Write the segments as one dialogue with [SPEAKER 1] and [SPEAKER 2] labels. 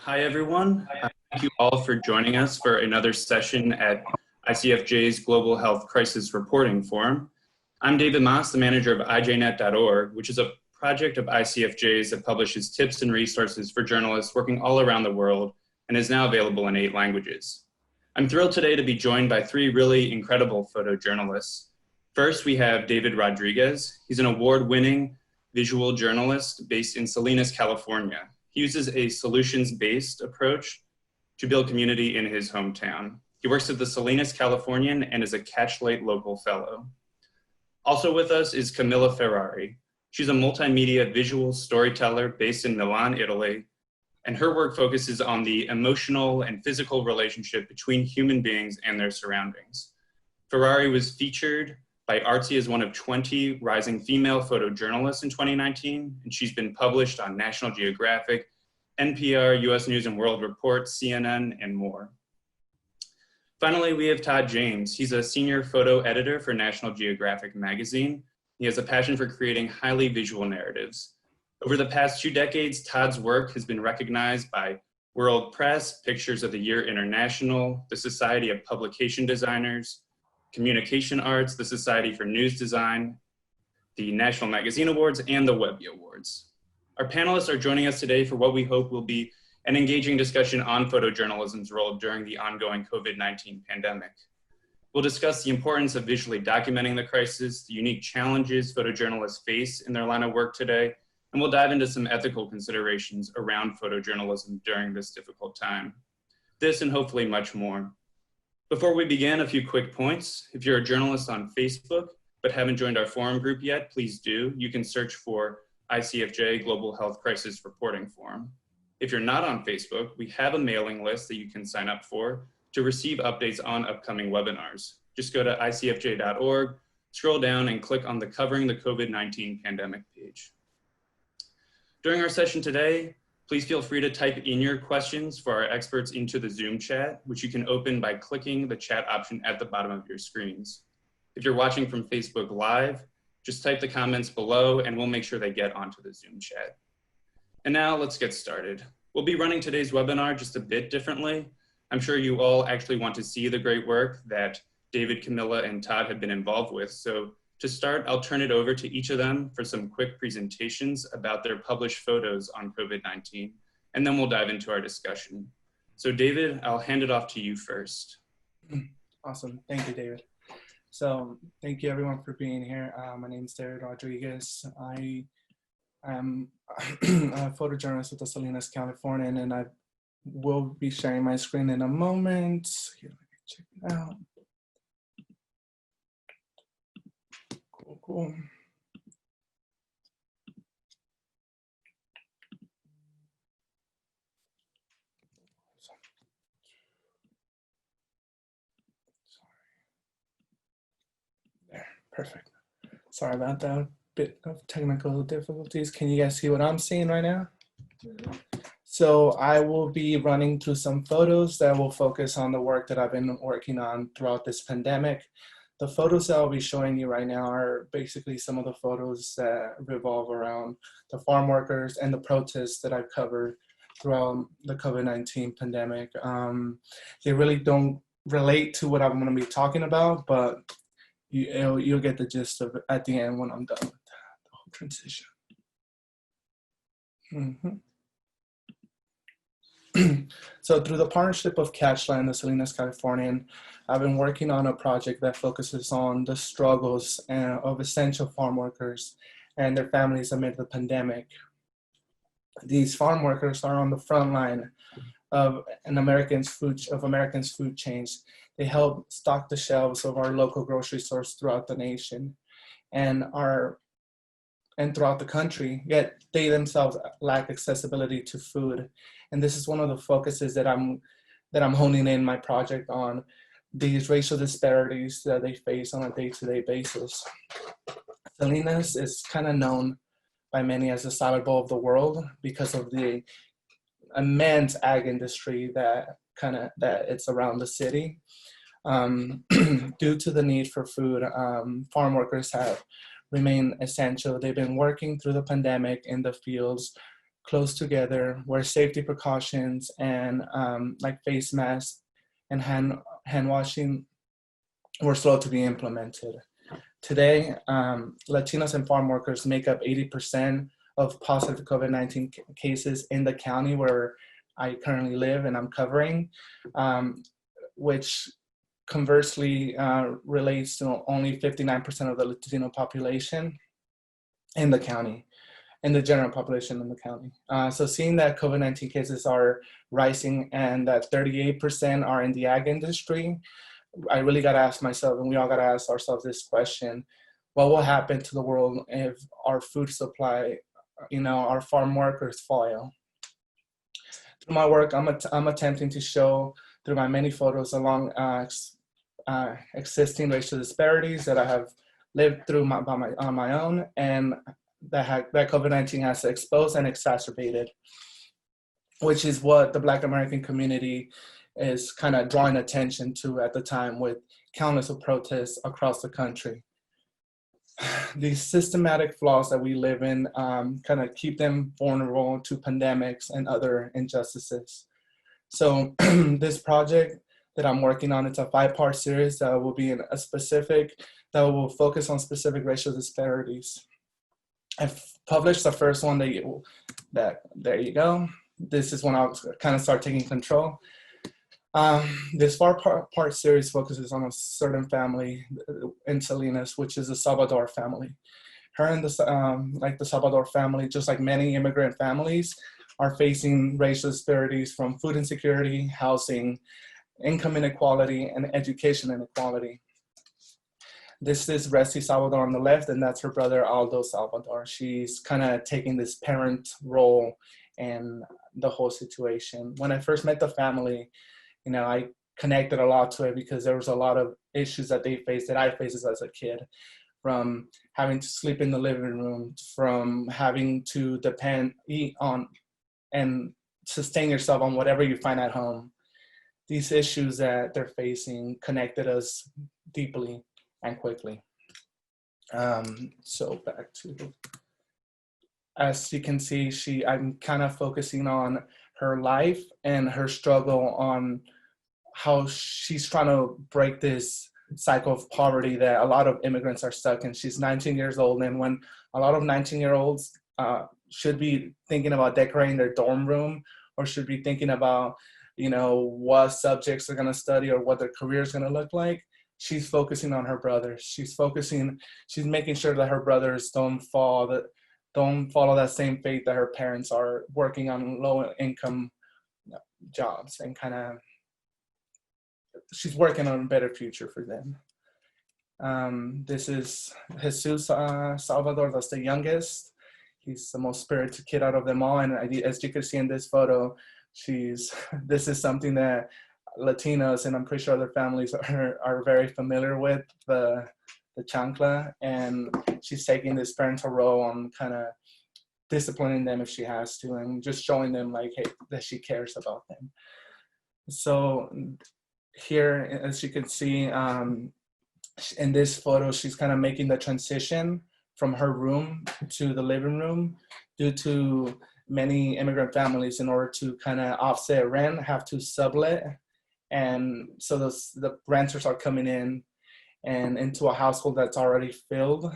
[SPEAKER 1] Hi, everyone. Thank you all for joining us for another session at ICFJ's Global Health Crisis Reporting Forum. I'm David Moss, the manager of IJNet.org, which is a project of ICFJ's that publishes tips and resources for journalists working all around the world and is now available in 8 languages. I'm thrilled today to be joined by 3 really incredible photojournalists. First, we have David Rodriguez. He's an award-winning visual journalist based in Salinas, California. He uses a solutions-based approach to build community in his hometown. He works at the Salinas Californian and is a CatchLight local fellow. Also with us is Camilla Ferrari. She's a multimedia visual storyteller based in Milan, Italy, and her work focuses on the emotional and physical relationship between human beings and their surroundings. Ferrari was featured by Artsy as one of 20 rising female photojournalists in 2019, and she's been published on National Geographic, NPR, US News and World Report, CNN, and more. Finally, we have Todd James. He's a senior photo editor for National Geographic magazine. He has a passion for creating highly visual narratives. Over the past 2 decades, Todd's work has been recognized by World Press, Pictures of the Year International, the Society of Publication Designers, Communication Arts, the Society for News Design, the National Magazine Awards, and the Webby Awards. Our panelists are joining us today for what we hope will be an engaging discussion on photojournalism's role during the ongoing COVID-19 pandemic. We'll discuss the importance of visually documenting the crisis, the unique challenges photojournalists face in their line of work today, and we'll dive into some ethical considerations around photojournalism during this difficult time. This and hopefully much more. Before we begin, a few quick points. If you're a journalist on Facebook but haven't joined our forum group yet, please do. You can search for ICFJ Global Health Crisis Reporting Forum. If you're not on Facebook, we have a mailing list that you can sign up for to receive updates on upcoming webinars. Just go to icfj.org, scroll down and click on the Covering the COVID-19 Pandemic page. During our session today, please feel free to type in your questions for our experts into the Zoom chat, which you can open by clicking the chat option at the bottom of your screens. If you're watching from Facebook Live, just type the comments below and we'll make sure they get onto the Zoom chat. And now let's get started. We'll be running today's webinar just a bit differently. I'm sure you all actually want to see the great work that David, Camilla, and Todd have been involved with. So to start, I'll turn it over to each of them for some quick presentations about their published photos on COVID-19, and then we'll dive into our discussion. So David, I'll hand it off to you first.
[SPEAKER 2] Awesome, thank you, David. So thank you everyone for being here. My name is David Rodriguez. I am a photojournalist with the Salinas Californian, and I will be sharing my screen in a moment. Here, let me check it out. Cool. There, perfect. Sorry about that. Bit of technical difficulties. Can you guys see what I'm seeing right now? So I will be running through some photos that will focus on the work that I've been working on throughout this pandemic. The photos that I'll be showing you right now are basically some of the photos that revolve around the farm workers and the protests that I've covered throughout the COVID-19 pandemic. They really don't relate to what I'm going to be talking about, but you'll get the gist of it at the end when I'm done with the whole transition. So through the partnership of CatchLight and the Salinas Californian, I've been working on a project that focuses on the struggles of essential farm workers and their families amid the pandemic. These farm workers are on the front line of Americans' food chains. They help stock the shelves of our local grocery stores throughout the nation and throughout the country, yet they themselves lack accessibility to food. And this is one of the focuses that I'm honing in my project on, these racial disparities that they face on a day-to-day basis. Salinas is kind of known by many as the salad bowl of the world because of the immense ag industry that it's around the city. Due to the need for food, farm workers have remained essential. They've been working through the pandemic in the fields, close together, wear safety precautions, and like face masks and hand washing were slow to be implemented. Today, Latinos and farm workers make up 80% of positive COVID-19 cases in the county where I currently live and I'm covering, which conversely relates to only 59% of the Latino population in the county, in the general population in the county. So seeing that COVID-19 cases are rising and that 38% are in the ag industry, I really got to ask myself, and we all got to ask ourselves this question: what will happen to the world if our food supply, our farm workers fail? Through my work, I'm attempting to show through my many photos along existing racial disparities that I have lived through on my own, and that COVID-19 has exposed and exacerbated, which is what the Black American community is kind of drawing attention to at the time with countless of protests across the country. These systematic flaws that we live in kind of keep them vulnerable to pandemics and other injustices. So this project that I'm working on, it's a 5-part series that will be that will focus on specific racial disparities. I've published the first one there you go. This is when I'll kind of start taking control. This part series focuses on a certain family in Salinas, which is the Salvador family. Her and the Salvador family, just like many immigrant families, are facing racial disparities from food insecurity, housing, income inequality, and education inequality. This is Resty Salvador on the left, and that's her brother Aldo Salvador. She's kind of taking this parent role in the whole situation. When I first met the family, I connected a lot to it because there was a lot of issues that they faced that I faced as a kid, from having to sleep in the living room, from having to eat on and sustain yourself on whatever you find at home. These issues that they're facing connected us deeply and quickly. So back to, as you can see, I'm kind of focusing on her life and her struggle on how she's trying to break this cycle of poverty that a lot of immigrants are stuck in. She's 19 years old, and when a lot of 19-year-olds should be thinking about decorating their dorm room or should be thinking about, what subjects they're going to study or what their career is going to look like, she's focusing on her brothers. She's making sure that her brothers don't follow that same fate that her parents are, working on low income jobs, and kind of she's working on a better future for them. This is Jesus Salvador, that's the youngest. He's the most spirited kid out of them all, and as you can see in this photo, this is something that Latinos, and I'm pretty sure other families are very familiar with, the chancla, and she's taking this parental role on kind of disciplining them if she has to, and just showing them hey, that she cares about them. So here, as you can see, in this photo, she's kind of making the transition from her room to the living room due to many immigrant families, in order to kind of offset rent, have to sublet. And so the renters are coming in and into a household that's already filled.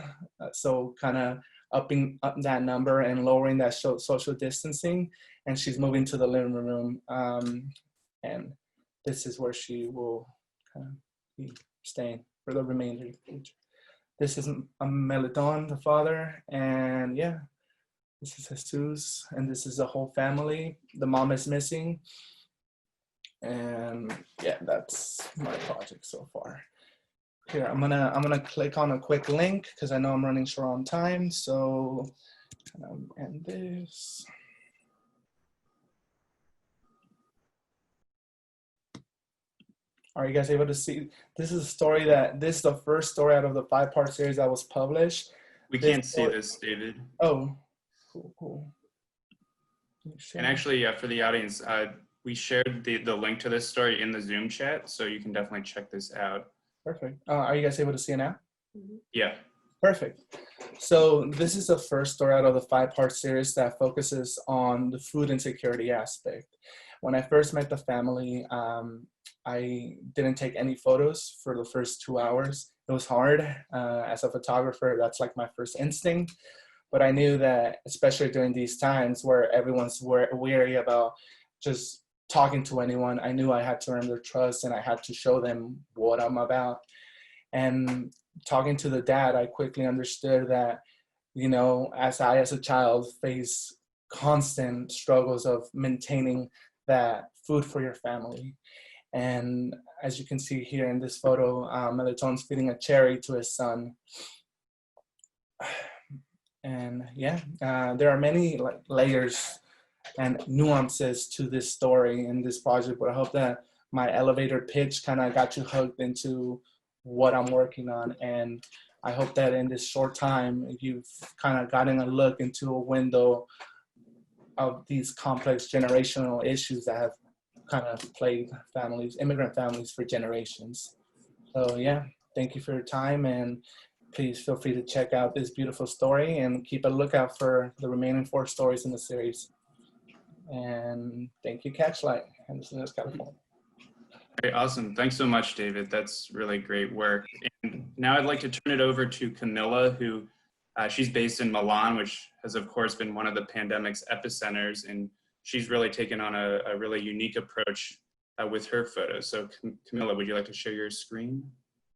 [SPEAKER 2] So kind of upping up that number and lowering that social distancing. And she's moving to the living room. And this is where she will kind of be staying for the remainder of the future. This is Meledon, the father, and yeah, this is Jesus, and this is the whole family. The mom is missing, and yeah, that's my project so far. Here, I'm gonna click on a quick link because I know I'm running short on time. So, end this. Are you guys able to see? This is the first story out of the 5-part series that was published.
[SPEAKER 1] We can't see this, David.
[SPEAKER 2] Oh, cool.
[SPEAKER 1] And actually, for the audience, we shared the link to this story in the Zoom chat, so you can definitely check this out.
[SPEAKER 2] Perfect. Are you guys able to see it now?
[SPEAKER 1] Yeah.
[SPEAKER 2] Perfect. So this is the first story out of the 5-part series that focuses on the food insecurity aspect. When I first met the family, I didn't take any photos for the first 2 hours. It was hard. As a photographer, that's like my first instinct. But I knew that, especially during these times where everyone's weary about just talking to anyone, I knew I had to earn their trust and I had to show them what I'm about. And talking to the dad, I quickly understood that, you know, as a child, face constant struggles of maintaining that food for your family. And as you can see here in this photo, Melatonin's feeding a cherry to his son. And yeah, there are many layers and nuances to this story in this project, but I hope that my elevator pitch kind of got you hooked into what I'm working on. And I hope that in this short time, you've kind of gotten a look into a window of these complex generational issues that have kind of plagued families, immigrant families, for generations. So yeah, thank you for your time, and please feel free to check out this beautiful story and keep a lookout for the remaining 4 stories in the series. And thank you, CatchLight, Henderson, California.
[SPEAKER 1] Very awesome. Thanks so much, David. That's really great work. And now I'd like to turn it over to Camilla, who she's based in Milan, which has, of course, been one of the pandemic's epicenters. And she's really taken on a really unique approach with her photos. So Camilla, would you like to share your screen?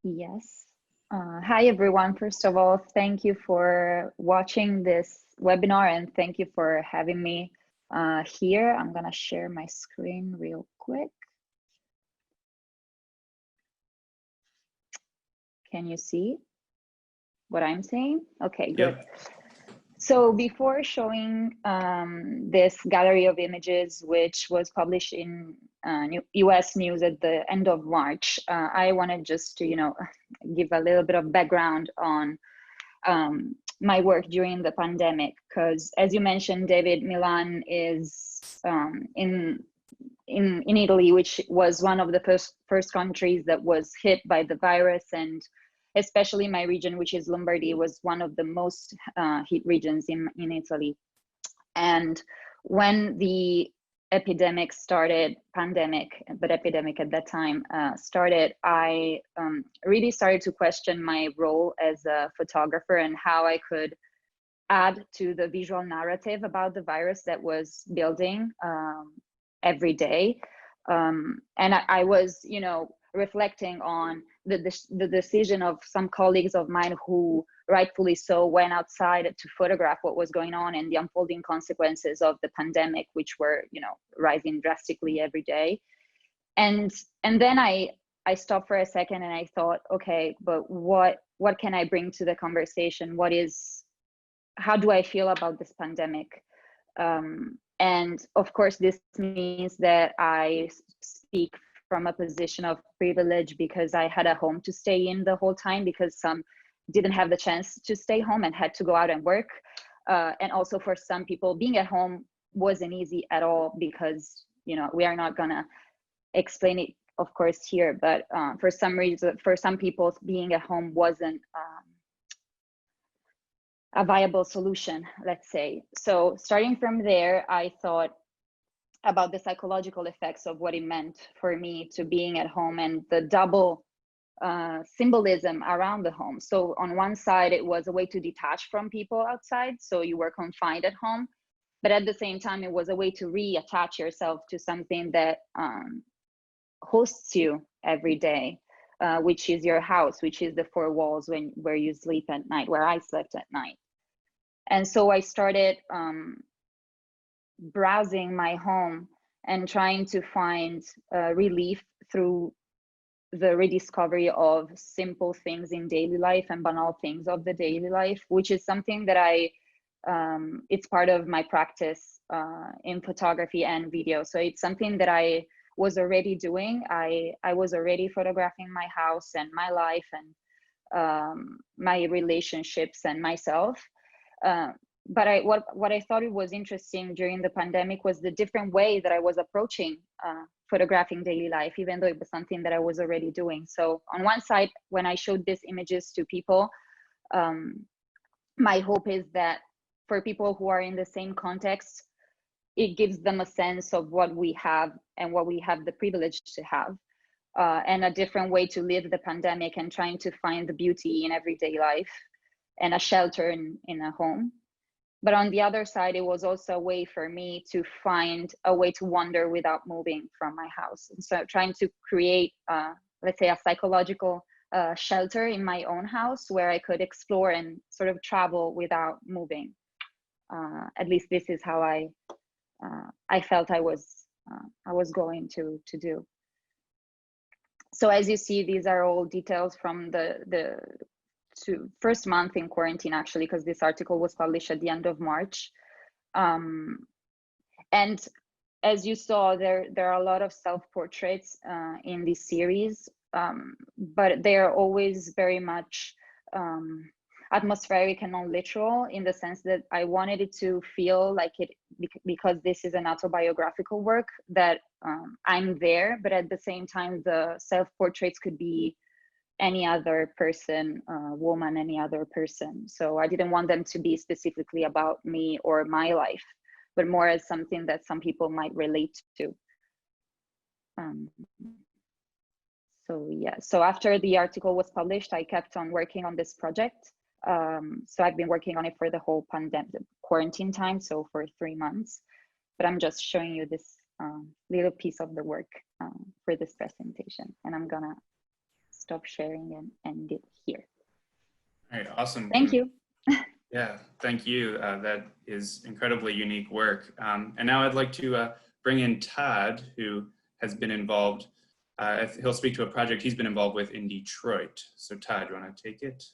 [SPEAKER 3] Yes. Hi, everyone. First of all, thank you for watching this webinar and thank you for having me here. I'm going to share my screen real quick. Can you see what I'm saying? Okay, good.
[SPEAKER 1] Yep.
[SPEAKER 3] So before showing this gallery of images, which was published in US News at the end of March, I wanted just to, give a little bit of background on my work during the pandemic, because as you mentioned, David, Milan is in Italy, which was one of the first countries that was hit by the virus, and especially my region, which is Lombardy, was one of the most hit regions in Italy. And when the epidemic started, but epidemic at that time started, I really started to question my role as a photographer and how I could add to the visual narrative about the virus that was building every day. And I was, reflecting on the decision of some colleagues of mine who rightfully so went outside to photograph what was going on and the unfolding consequences of the pandemic, which were, rising drastically every day. And then I stopped for a second and I thought, okay, but what can I bring to the conversation? How do I feel about this pandemic? And of course, this means that I speak from a position of privilege because I had a home to stay in the whole time, because some didn't have the chance to stay home and had to go out and work. And also for some people, being at home wasn't easy at all because, we are not gonna explain it, of course, here, but for some reason, for some people, being at home wasn't a viable solution, let's say. So starting from there, I thought about the psychological effects of what it meant for me to being at home and the double symbolism around the home. So on one side, it was a way to detach from people outside, so you were confined at home, but at the same time, it was a way to reattach yourself to something that hosts you every day, which is your house, which is the 4 walls where you sleep at night, where I slept at night. And so I started browsing my home and trying to find relief through the rediscovery of simple things in daily life and banal things of the daily life, which is something that it's part of my practice in photography and video. So it's something that I was already doing. I was already photographing my house and my life and my relationships and myself. But what I thought it was interesting during the pandemic was the different way that I was approaching photographing daily life, even though it was something that I was already doing. So on one side, when I showed these images to people, my hope is that for people who are in the same context, it gives them a sense of what we have and what we have the privilege to have, and a different way to live the pandemic, and trying to find the beauty in everyday life and a shelter in a home. But on the other side, it was also a way for me to find a way to wander without moving from my house. And so trying to create, let's say, a psychological shelter in my own house where I could explore and sort of travel without moving. At least this is how I felt I was going to do. So as you see, these are all details from the first month in quarantine, actually, because this article was published at the end of March. And as you saw, there are a lot of self-portraits in this series, but they are always very much atmospheric and non-literal, in the sense that I wanted it to feel like it, because this is an autobiographical work, that I'm there, but at the same time, the self-portraits could be any other person, woman, any other person. So I didn't want them to be specifically about me or my life, but more as something that some people might relate to. So yeah, so after the article was published, I kept on working on this project. So I've been working on it for the whole pandemic quarantine time, so for 3 months. But I'm just showing you this little piece of the work for this presentation, and I'm gonna stop sharing and end it here.
[SPEAKER 1] All right, awesome.
[SPEAKER 3] Thank you.
[SPEAKER 1] Yeah, thank you. That is incredibly unique work. And now I'd like to bring in Todd, who has been involved. He'll speak to a project he's been involved with in Detroit. So Todd, you want to take it?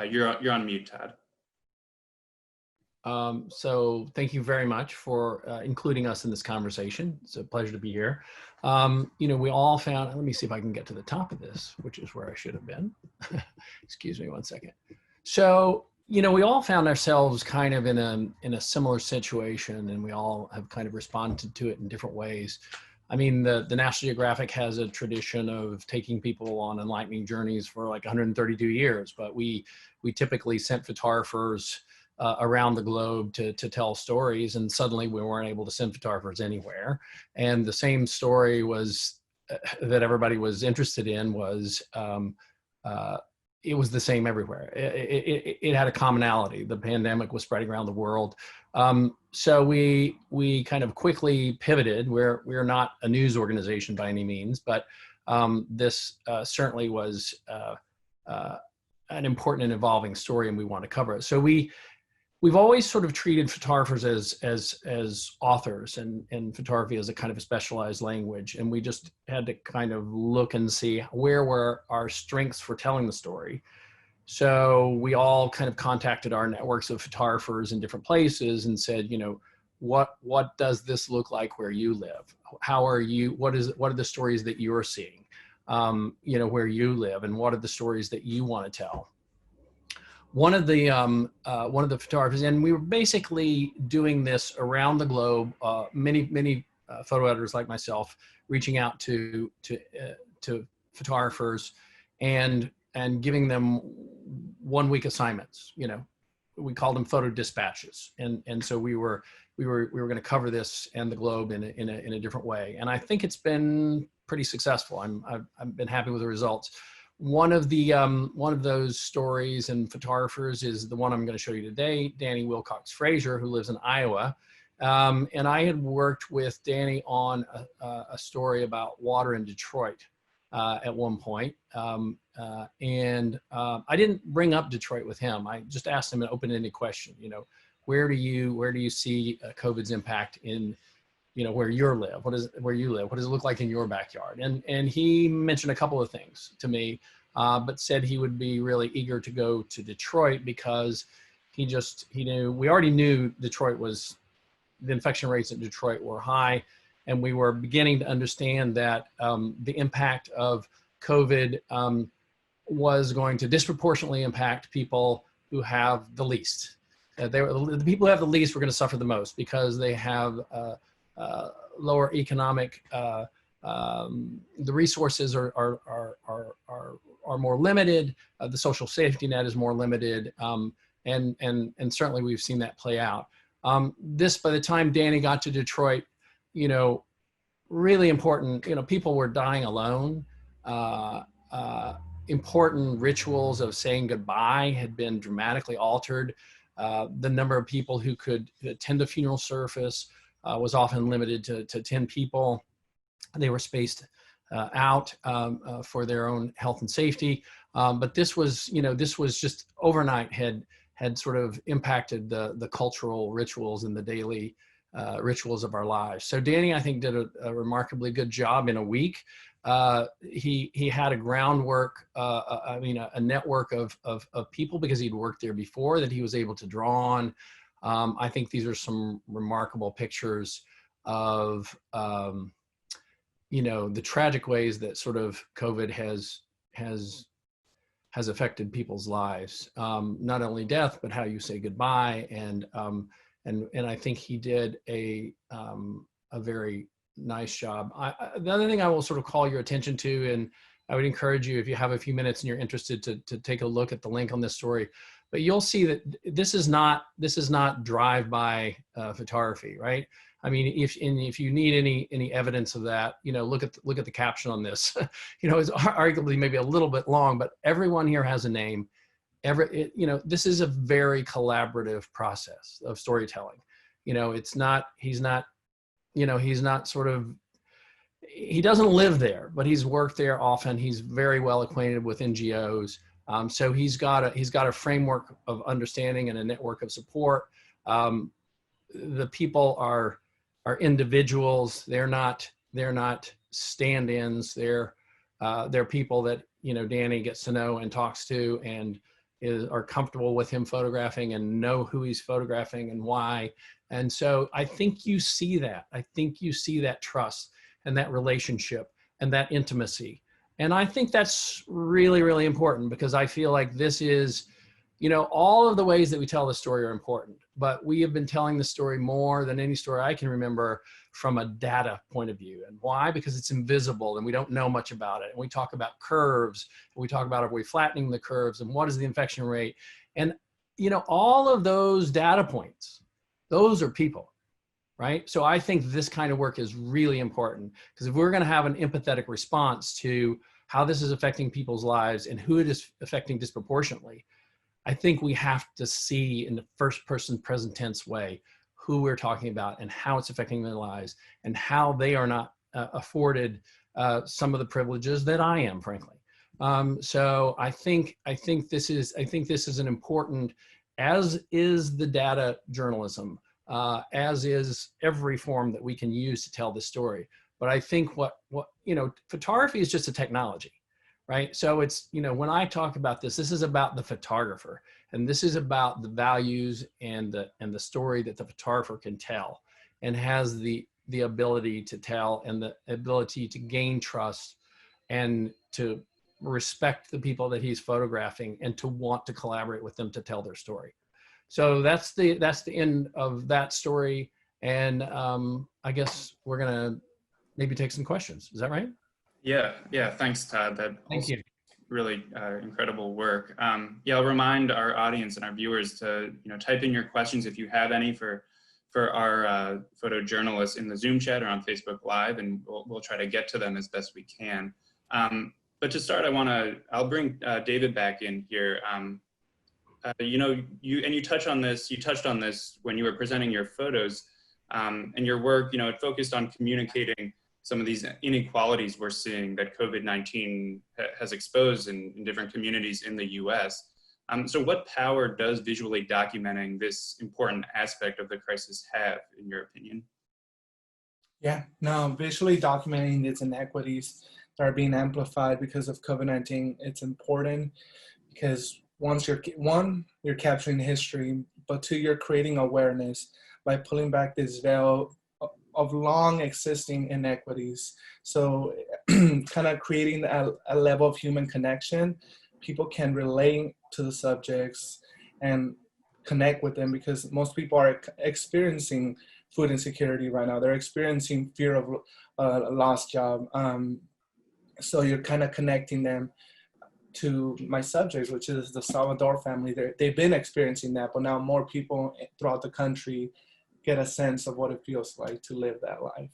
[SPEAKER 1] You're on mute, Todd.
[SPEAKER 4] So thank you very much for including us in this conversation. It's a pleasure to be here. You know, we all found, let me see if I can get to the top of this, which is where I should have been. Excuse me one second. So, you know, we all found ourselves kind of in a similar situation, and we all have kind of responded to it in different ways. I mean, the National Geographic has a tradition of taking people on enlightening journeys for like 132 years, but we typically sent photographers around the globe to tell stories, and suddenly we weren't able to send photographers anywhere. And the same story was that everybody was interested in was it was the same everywhere. It had a commonality. The pandemic was spreading around the world. So we kind of quickly pivoted. We're not a news organization by any means, but this certainly was an important and evolving story, and we want to cover it. So we've always sort of treated photographers as authors, and photography as a kind of a specialized language. And we just had to kind of look and see where were our strengths for telling the story. So we all kind of contacted our networks of photographers in different places and said, you know, what does this look like where you live? How are you, what are the stories that you're seeing, you know, where you live, and what are the stories that you want to tell? One of the photographers, and we were basically doing this around the globe, many photo editors like myself, reaching out to photographers and giving them 1 week assignments. You know, we called them photo dispatches, and so we were going to cover this and the globe in a different way. And I think it's been pretty successful. I've been happy with the results. One of those stories and photographers is the one I'm going to show you today, Danny Wilcox Frazier, who lives in Iowa. And I had worked with Danny on a story about water in Detroit at one point. I didn't bring up Detroit with him. I just asked him an open-ended question, you know, where do you see COVID's impact in, you know, where you live? What does it look like in your backyard? And he mentioned a couple of things to me, but said he would be really eager to go to Detroit because he knew, we already knew Detroit was, the infection rates in Detroit were high, and we were beginning to understand that the impact of COVID was going to disproportionately impact people who have the least. The people who have the least were going to suffer the most because they have lower economic, the resources are are more limited. The social safety net is more limited. And certainly we've seen that play out. This, by the time Danny got to Detroit, you know, really important, you know, people were dying alone. Important rituals of saying goodbye had been dramatically altered. The number of people who could attend a funeral service was often limited to 10 people. They were spaced out for their own health and safety. But this was, you know, this was just overnight had sort of impacted the cultural rituals and the daily rituals of our lives. So Danny, I think, did a remarkably good job in a week. He had a groundwork, a network of people, because he'd worked there before, that he was able to draw on. I think these are some remarkable pictures of, you know, the tragic ways that sort of COVID has affected people's lives. Not only death, but how you say goodbye. And I think he did a very nice job. The other thing I will sort of call your attention to, and I would encourage you, if you have a few minutes and you're interested, to take a look at the link on this story. But you'll see that this is not drive-by photography, right? I mean, if you need any evidence of that, you know, look at the caption on this. You know, it's arguably maybe a little bit long, but everyone here has a name. You know, this is a very collaborative process of storytelling. You know, he's not sort of, he doesn't live there, but he's worked there often. He's very well acquainted with NGOs. So he's got a framework of understanding and a network of support. The people are individuals. They're not stand-ins. They're people that, you know, Danny gets to know and talks to, and are comfortable with him photographing and know who he's photographing and why. And so I think you see that. I think you see that trust and that relationship and that intimacy. And I think that's really, really important, because I feel like this is, you know, all of the ways that we tell the story are important, but we have been telling the story more than any story I can remember from a data point of view. And why? Because it's invisible and we don't know much about it. And we talk about curves, and we talk about, are we flattening the curves, and what is the infection rate? And, you know, all of those data points, those are people, right? So I think this kind of work is really important, because if we're going to have an empathetic response to how this is affecting people's lives and who it is affecting disproportionately, I think we have to see in the first person present tense way who we're talking about and how it's affecting their lives, and how they are not afforded some of the privileges that I am, frankly. So I think this is an important, as is the data journalism, as is every form that we can use to tell this story. But I think what you know, photography is just a technology, right? So it's, you know, when I talk about this is about the photographer, and this is about the values and the story that the photographer can tell, and has the ability to tell, and the ability to gain trust, and to respect the people that he's photographing, and to want to collaborate with them to tell their story. So that's the end of that story. And I guess we're gonna maybe take some questions. Is that right?
[SPEAKER 1] Yeah. Thanks, Todd.
[SPEAKER 4] Thank you.
[SPEAKER 1] Really incredible work. Yeah, I'll remind our audience and our viewers to, you know, type in your questions if you have any for our photojournalists in the Zoom chat or on Facebook Live, and we'll try to get to them as best we can. But to start, I'll bring David back in here. You know, you touched on this when you were presenting your photos, and your work. You know, it focused on communicating some of these inequalities we're seeing that COVID-19 has exposed in different communities in the US. So what power does visually documenting this important aspect of the crisis have, in your opinion?
[SPEAKER 2] Yeah, no, visually documenting these inequities that are being amplified because of COVID-19, it's important, because you're capturing history, but two, you're creating awareness by pulling back this veil of long existing inequities. So kind of creating a level of human connection. People can relate to the subjects and connect with them, because most people are experiencing food insecurity right now. They're experiencing fear of a lost job. So you're kind of connecting them to my subjects, which is the Salvador family. They've been experiencing that, but now more people throughout the country get a sense of what it feels like to live that life.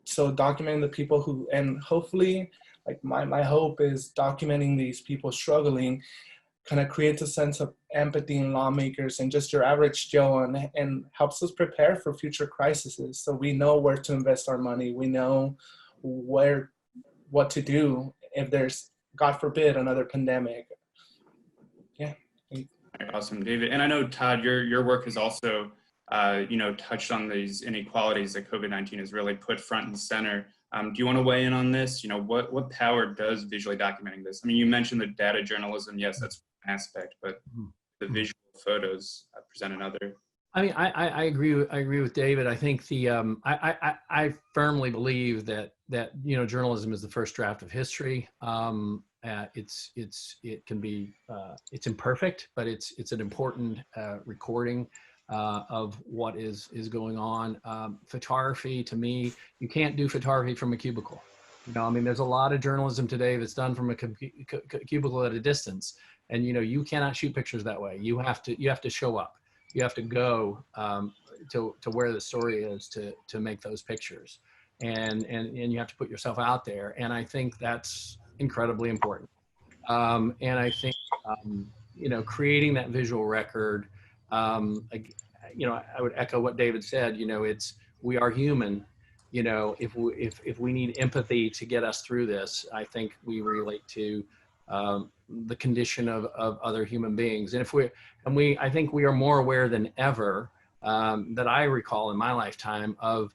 [SPEAKER 2] So documenting the people who, and hopefully, like my hope is documenting these people struggling kind of creates a sense of empathy in lawmakers and just your average Joe, and helps us prepare for future crises. So we know where to invest our money. We know what to do if there's, God forbid, another pandemic. Yeah.
[SPEAKER 1] Awesome, David. And I know, Todd, your work has also, touched on these inequalities that COVID-19 has really put front and center. Do you want to weigh in on this? What power does visually documenting this? I mean, you mentioned the data journalism. Yes, that's one aspect, but the visual photos present another.
[SPEAKER 4] I mean, I agree with David. I think I firmly believe that journalism is the first draft of history. It can be it's imperfect, but it's an important recording of what is going on. Photography, to me, you can't do photography from a cubicle. I mean, there's a lot of journalism today that's done from a cubicle at a distance, and you cannot shoot pictures that way. You have to show up. You have to go to where the story is to make those pictures, and you have to put yourself out there. And I think that's incredibly important. And I think creating that visual record. I would echo what David said. We are human. If we need empathy to get us through this, I think we relate to the condition of other human beings. And I think we are more aware than ever, that I recall in my lifetime, of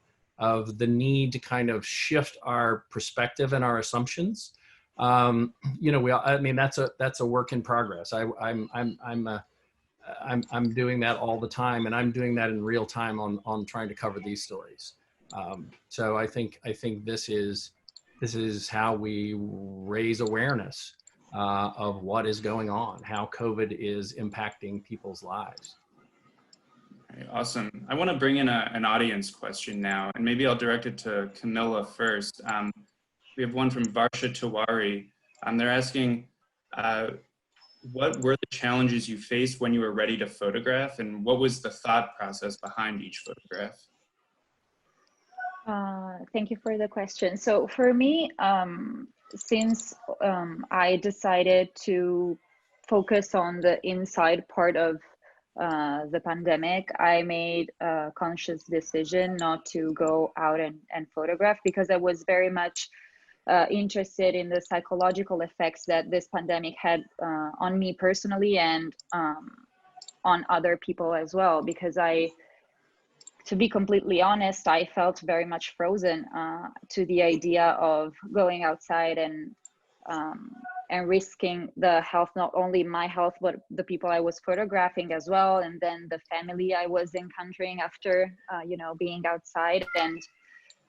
[SPEAKER 4] the need to kind of shift our perspective and our assumptions. I mean, that's a work in progress. I'm doing that all the time, and I'm doing that in real time on trying to cover these stories. So I think this is how we raise awareness of what is going on, how COVID is impacting people's lives.
[SPEAKER 1] Okay, awesome. I want to bring in an audience question now, and maybe I'll direct it to Camilla first. We have one from Varsha Tiwari. They're asking, what were the challenges you faced when you were ready to photograph, and what was the thought process behind each photograph?
[SPEAKER 3] Thank you for the question. So for me, since I decided to focus on the inside part of the pandemic, I made a conscious decision not to go out and photograph, because I was very much interested in the psychological effects that this pandemic had on me personally, and on other people as well. Because to be completely honest, I felt very much frozen to the idea of going outside and risking the health, not only my health, but the people I was photographing as well, and then the family I was encountering after, being outside. And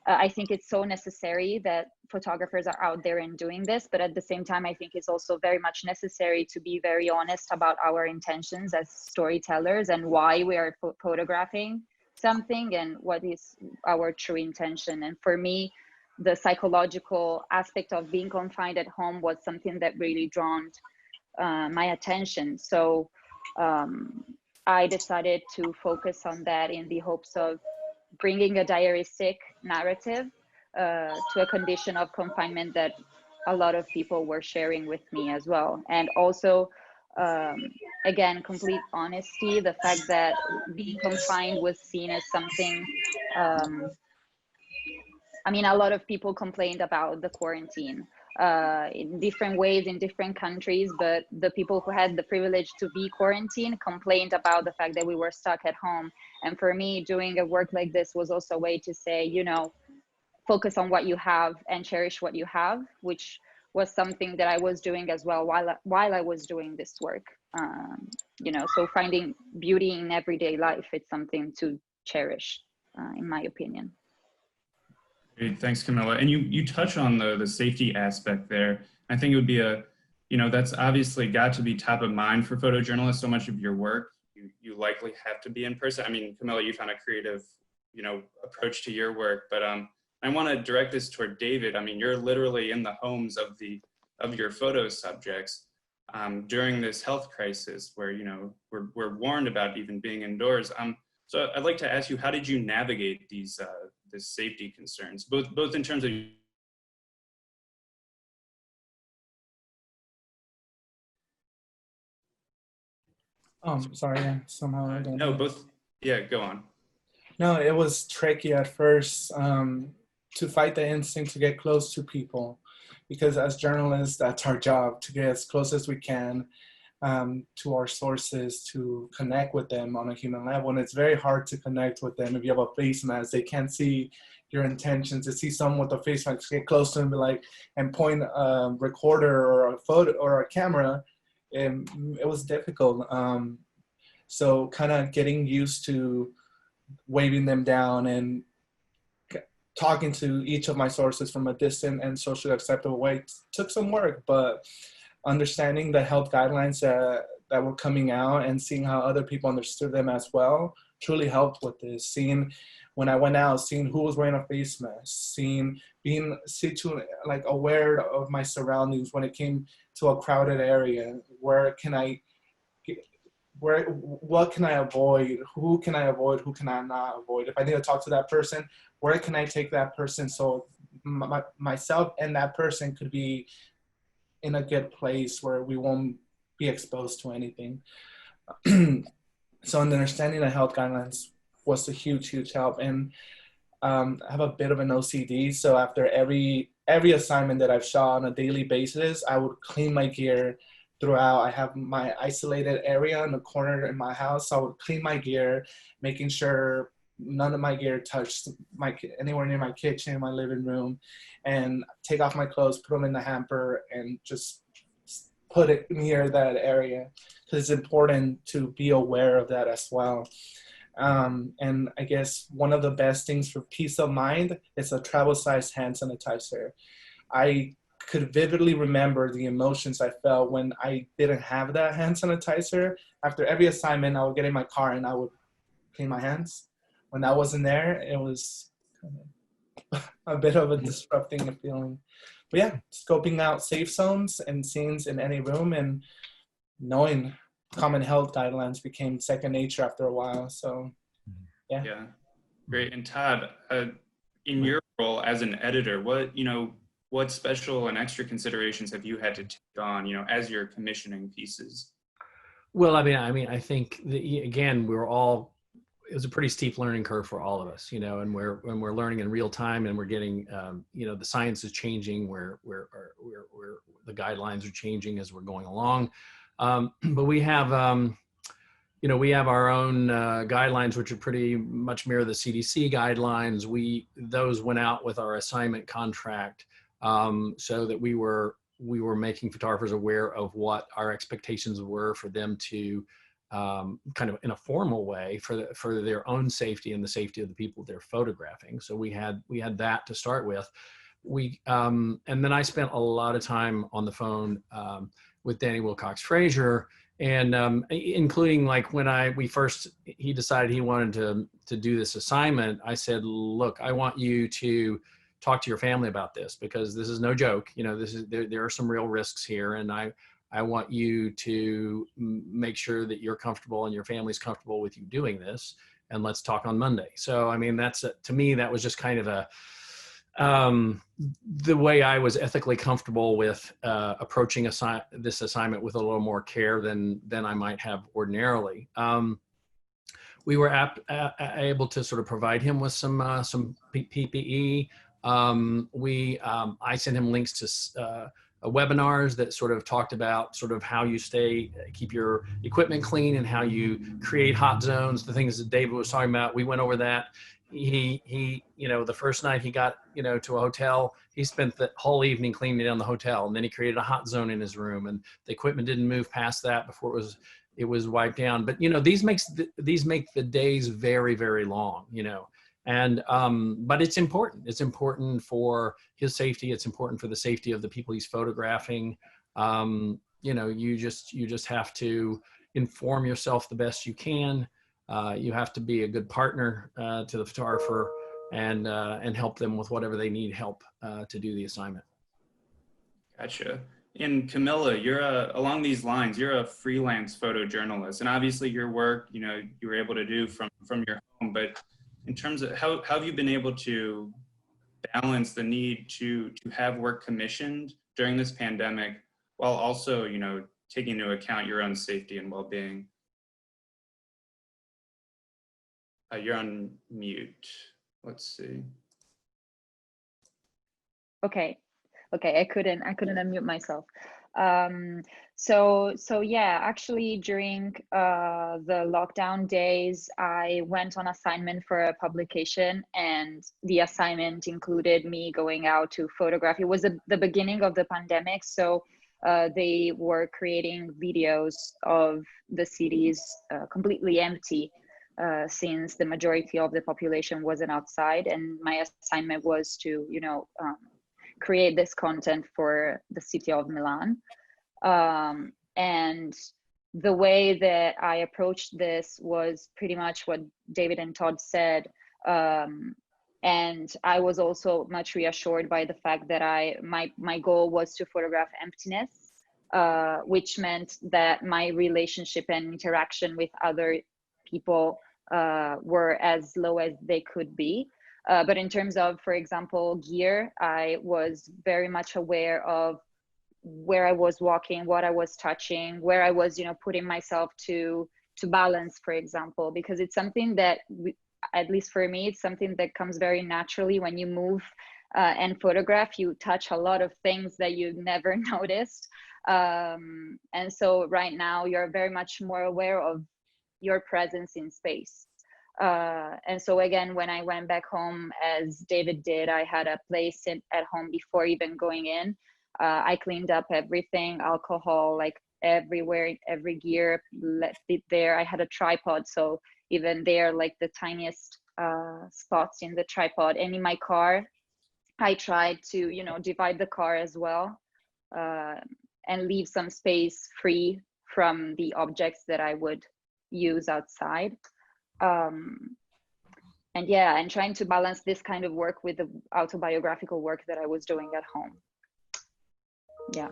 [SPEAKER 3] I think it's so necessary that photographers are out there and doing this, but at the same time, I think it's also very much necessary to be very honest about our intentions as storytellers, and why we are photographing something, and what is our true intention. And for me, the psychological aspect of being confined at home was something that really drawn my attention. So I decided to focus on that in the hopes of bringing a diaristic narrative to a condition of confinement that a lot of people were sharing with me as well. And also, again, complete honesty, the fact that being confined was seen as something, I mean, a lot of people complained about the quarantine in different ways in different countries, but the people who had the privilege to be quarantined complained about the fact that we were stuck at home. And for me, doing a work like this was also a way to say, focus on what you have and cherish what you have, which was something that I was doing as well while I was doing this work. So finding beauty in everyday life, it's something to cherish, in my opinion.
[SPEAKER 1] Great, thanks, Camilla. And you touch on the safety aspect there. I think it would be that's obviously got to be top of mind for photojournalists. So much of your work, you likely have to be in person. I mean, Camilla, you found a creative, approach to your work, but I want to direct this toward David. I mean, you're literally in the homes of the of your photo subjects during this health crisis where, you know, we're warned about even being indoors. So I'd like to ask you, how did you navigate these safety concerns, both in terms of
[SPEAKER 2] sorry, yeah, somehow I don't know.
[SPEAKER 1] yeah, go on.
[SPEAKER 2] No, it was tricky at first to fight the instinct to get close to people, because as journalists, that's our job, to get as close as we can to our sources, to connect with them on a human level. And it's very hard to connect with them if you have a face mask. They can't see your intentions. To see someone with a face mask, get close to them, and point a recorder or a photo or a camera, it was difficult. So kind of getting used to waving them down and talking to each of my sources from a distant and socially acceptable way took some work, but understanding the health guidelines that were coming out and seeing how other people understood them as well truly helped with this. Seeing when I went out, seeing who was wearing a face mask, being like aware of my surroundings when it came to a crowded area. What can I avoid? Who can I avoid? Who can I not avoid? If I need to talk to that person, where can I take that person so myself and that person could be in a good place where we won't be exposed to anything. So understanding the health guidelines was a huge help. And I have a bit of an OCD, so after every assignment that I've shot on a daily basis, I would clean my gear throughout. I have my isolated area in the corner in my house, so I would clean my gear, making sure none of my gear touched anywhere near my kitchen, my living room, and take off my clothes, put them in the hamper, and just put it near that area, because it's important to be aware of that as well. And I guess one of the best things for peace of mind is a travel-sized hand sanitizer. I could vividly remember the emotions I felt when I didn't have that hand sanitizer. After every assignment, I would get in my car and I would clean my hands. When that wasn't there, it was kind of a bit of a disrupting feeling. But yeah, scoping out safe zones and scenes in any room and knowing common health guidelines became second nature after a while. So yeah.
[SPEAKER 1] Yeah, great. And Todd, in your role as an editor, what special and extra considerations have you had to take on, as you're commissioning pieces?
[SPEAKER 4] Well, I mean, I think again, it was a pretty steep learning curve for all of us, and we're learning in real time, and we're getting, the science is changing, where the guidelines are changing as we're going along. But we have, we have our own guidelines, which are pretty much mirror the CDC guidelines. Those went out with our assignment contract, so that we were making photographers aware of what our expectations were for them to kind of in a formal way for their own safety and the safety of the people they're photographing. So we had that to start with. And then I spent a lot of time on the phone with Danny Wilcox Frazier, and including like when he decided he wanted to do this assignment. I said, look, I want you to talk to your family about this, because this is no joke. There are some real risks here, and I want you to make sure that you're comfortable and your family's comfortable with you doing this, and let's talk on Monday. So, I mean, to me, that was just kind of the way I was ethically comfortable with approaching this assignment with a little more care than I might have ordinarily. We were able to sort of provide him with some PPE. I sent him links to webinars that sort of talked about sort of how you keep your equipment clean and how you create hot zones, the things that David was talking about. We went over that. He the first night he got, to a hotel, he spent the whole evening cleaning down the hotel, and then he created a hot zone in his room, and the equipment didn't move past that before it was wiped down. But, these make the days very, very long, and but it's important. It's important for his safety. It's important for the safety of the people he's photographing. You just have to inform yourself the best you can. You have to be a good partner to the photographer and help them with whatever they need help to do the assignment.
[SPEAKER 1] Gotcha. And Camilla, you're along these lines, you're a freelance photojournalist, and obviously your work, you know, you were able to do from your home, but in terms of how have you been able to balance the need to have work commissioned during this pandemic while also, you know, taking into account your own safety and well-being? You're on mute. Let's see.
[SPEAKER 3] Okay. I couldn't unmute myself. So yeah, actually during the lockdown days, I went on assignment for a publication, and the assignment included me going out to photograph. It was the beginning of the pandemic, so they were creating videos of the cities completely empty, since the majority of the population wasn't outside, and my assignment was to, you know, create this content for the city of Milan. And the way that I approached this was pretty much what David and Todd said. And I was also much reassured by the fact that my goal was to photograph emptiness, which meant that my relationship and interaction with other people were as low as they could be. But in terms of, for example, gear, I was very much aware of where I was walking, what I was touching, where I was, you know, putting myself to balance, for example, because it's something that, at least for me, it's something that comes very naturally when you move and photograph. You touch a lot of things that you never noticed. And so right now you're very much more aware of your presence in space. And so again, when I went back home, as David did, I had a place at home before even going in. I cleaned up everything, alcohol, like everywhere, every gear, left it there. I had a tripod, so even there, like the tiniest spots in the tripod. And in my car, I tried to, you know, divide the car as well, and leave some space free from the objects that I would use outside. And yeah, and trying to balance this kind of work with the autobiographical work that I was doing at home. Yeah.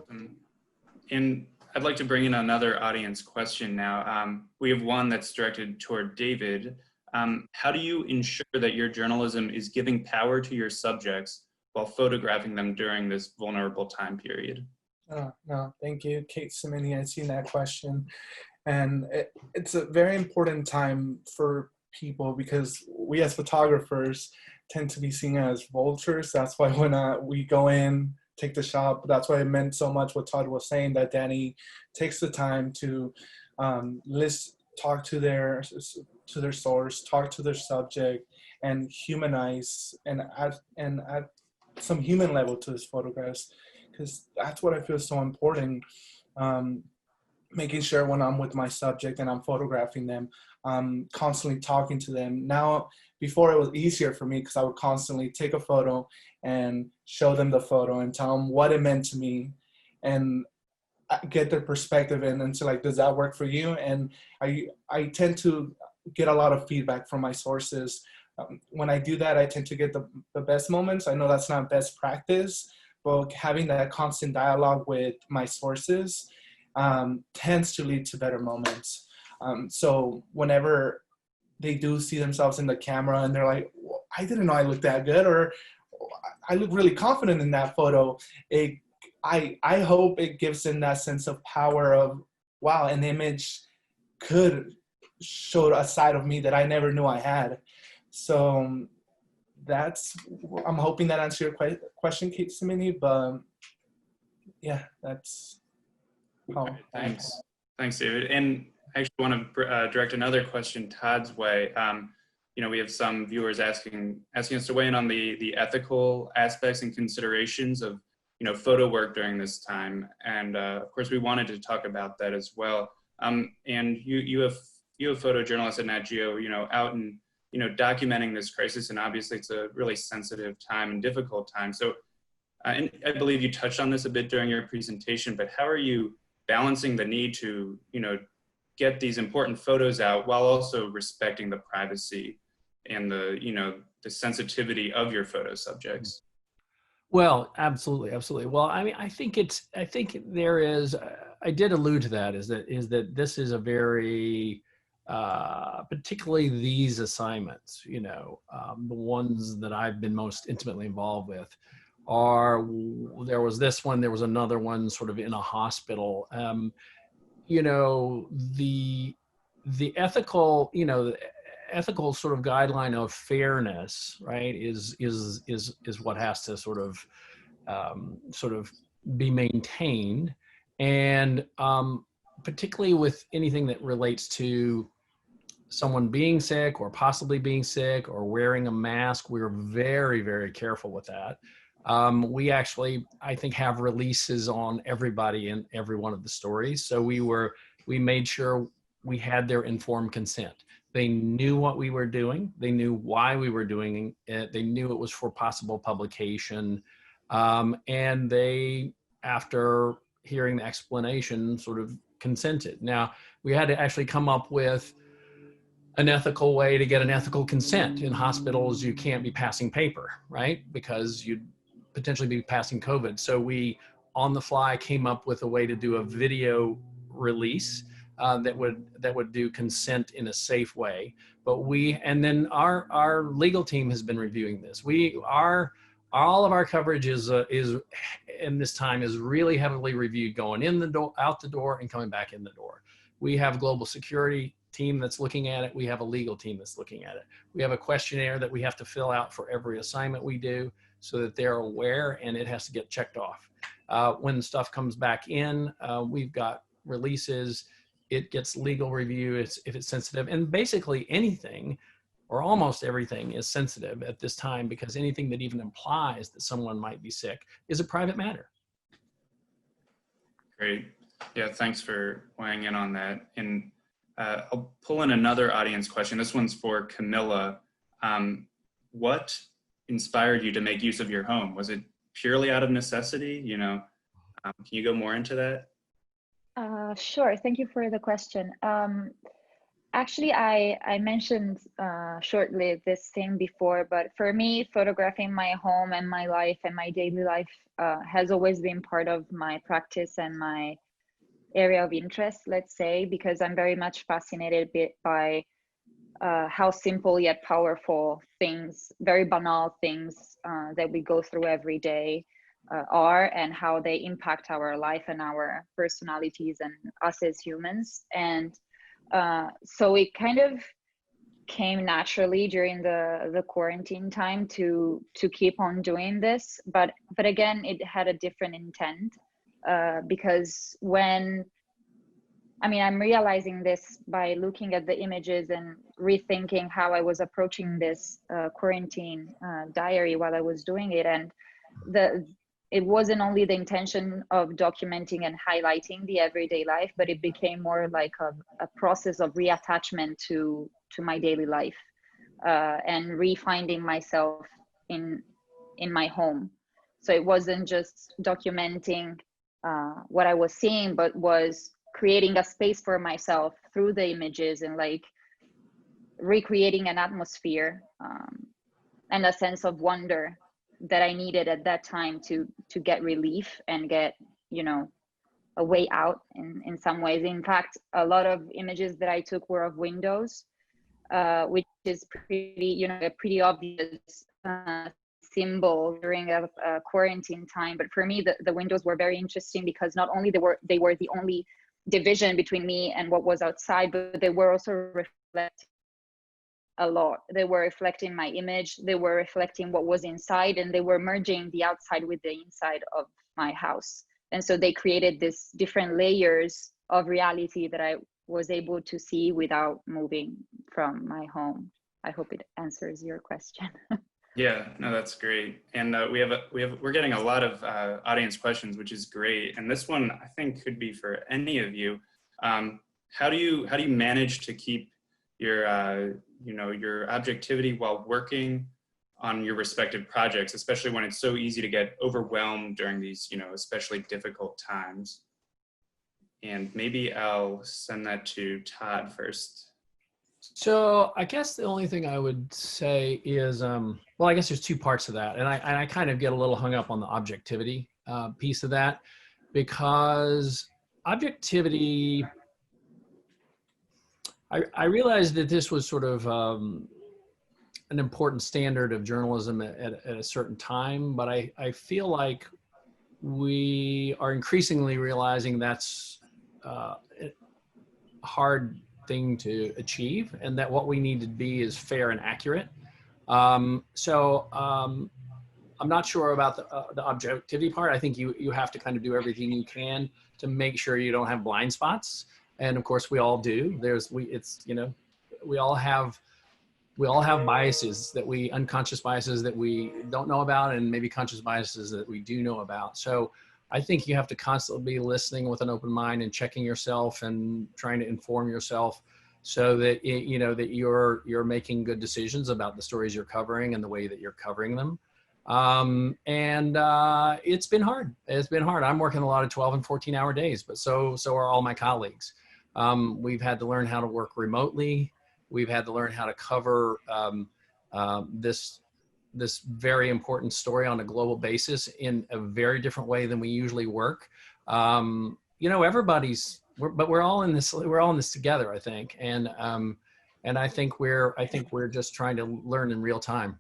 [SPEAKER 1] And I'd like to bring in another audience question now. We have one that's directed toward David. How do you ensure that your journalism is giving power to your subjects while photographing them during this vulnerable time period?
[SPEAKER 2] No, thank you, Kate Simini. I've seen that question. And it's a very important time for people because we as photographers tend to be seen as vultures. That's why when we go in, take the shot, that's why it meant so much what Todd was saying, that Danny takes the time to talk to their source, talk to their subject, and humanize and add some human level to his photographs, because that's what I feel is so important. Making sure when I'm with my subject and I'm photographing them, I'm constantly talking to them. Now, before it was easier for me because I would constantly take a photo and show them the photo and tell them what it meant to me and get their perspective and say, like, does that work for you? And I tend to get a lot of feedback from my sources. When I do that, I tend to get the best moments. I know that's not best practice, but having that constant dialogue with my sources tends to lead to better moments. So whenever they do see themselves in the camera and they're like, well, I didn't know I looked that good, or I look really confident in that photo, I hope it gives them that sense of power of, wow, an image could show a side of me that I never knew I had. So I'm hoping that answered your question, Kate Simini, but yeah, that's how.
[SPEAKER 1] Thanks, David. And I actually want to direct another question Todd's way. You know, we have some viewers asking us to weigh in on the ethical aspects and considerations of, you know, photo work during this time. And of course, we wanted to talk about that as well. And you have photojournalists at Nat Geo, you know, out and, you know, documenting this crisis. And obviously it's a really sensitive time and difficult time. So, and I believe you touched on this a bit during your presentation, but how are you balancing the need to, you know, get these important photos out while also respecting the privacy and the, you know, the sensitivity of your photo subjects?
[SPEAKER 4] Well, absolutely, absolutely. Well, I mean, I think there is. I did allude to that. Is that this is a very, particularly these assignments. The ones that I've been most intimately involved with are. There was this one. There was another one, sort of in a hospital. The ethical. The ethical sort of guideline of fairness, right, is what has to sort of be maintained, and particularly with anything that relates to someone being sick or possibly being sick or wearing a mask. We're very, very careful with that. We actually, I think, have releases on everybody in every one of the stories. So we made sure we had their informed consent. They knew what we were doing. They knew why we were doing it. They knew it was for possible publication. And they, after hearing the explanation, sort of consented. Now, we had to actually come up with an ethical way to get an ethical consent. In hospitals, you can't be passing paper, right? Because you'd potentially be passing COVID. So we, on the fly, came up with a way to do a video release that would do consent in a safe way. But and then our legal team has been reviewing this. All of our coverage is in this time is really heavily reviewed, going in the door, out the door, and coming back in the door. We have a global security team that's looking at it. We have a legal team that's looking at it. We have a questionnaire that we have to fill out for every assignment we do, so that they're aware, and it has to get checked off. When stuff comes back in, we've got releases. It gets legal review if it's sensitive, and basically anything or almost everything is sensitive at this time, because anything that even implies that someone might be sick is a private matter.
[SPEAKER 1] Great. Yeah, thanks for weighing in on that. And I'll pull in another audience question. This one's for Camilla. What inspired you to make use of your home? Was it purely out of necessity? Can you go more into that?
[SPEAKER 3] Sure. Thank you for the question. Actually, I mentioned shortly this thing before, but for me, photographing my home and my life and my daily life has always been part of my practice and my area of interest, let's say, because I'm very much fascinated by how simple yet powerful things, very banal things that we go through every day are, and how they impact our life and our personalities and us as humans. And so it kind of came naturally during the quarantine time to keep on doing this, but again, it had a different intent, because I'm realizing this by looking at the images and rethinking how I was approaching this quarantine diary while I was doing it. And it wasn't only the intention of documenting and highlighting the everyday life, but it became more like a process of reattachment to my daily life and refinding myself in my home. So it wasn't just documenting what I was seeing, but was creating a space for myself through the images and like recreating an atmosphere and a sense of wonder that I needed at that time to get relief and get, a way out in some ways. In fact, a lot of images that I took were of windows, which is pretty, a pretty obvious symbol during a quarantine time. But for me, the windows were very interesting because not only they were the only division between me and what was outside, but they were also reflecting a lot. They were reflecting my image, they were reflecting what was inside, and they were merging the outside with the inside of my house. And so they created this different layers of reality that I was able to see without moving from my home. I hope it answers your question.
[SPEAKER 1] Yeah, no, that's great. And we're getting a lot of audience questions, which is great. And this one I think could be for any of you. How do you manage to keep your your objectivity while working on your respective projects, especially when it's so easy to get overwhelmed during these especially difficult times? And maybe I'll send that to Todd first.
[SPEAKER 4] So I guess the only thing I would say is, well, I guess there's two parts of that. And I kind of get a little hung up on the objectivity piece of that, because objectivity, I realized that this was sort of an important standard of journalism at a certain time, but I feel like we are increasingly realizing that's a hard thing to achieve, and that what we need to be is fair and accurate. I'm not sure about the objectivity part. I think you have to kind of do everything you can to make sure you don't have blind spots. And of course we all do. We all have biases unconscious biases that we don't know about, and maybe conscious biases that we do know about. So I think you have to constantly be listening with an open mind and checking yourself and trying to inform yourself, so that that you're making good decisions about the stories you're covering and the way that you're covering them. It's been hard. I'm working a lot of 12 and 14-hour days, but so are all my colleagues. We've had to learn how to work remotely. We've had to learn how to cover this very important story on a global basis in a very different way than we usually work. We're all in this together, I think. And I think we're just trying to learn in real time.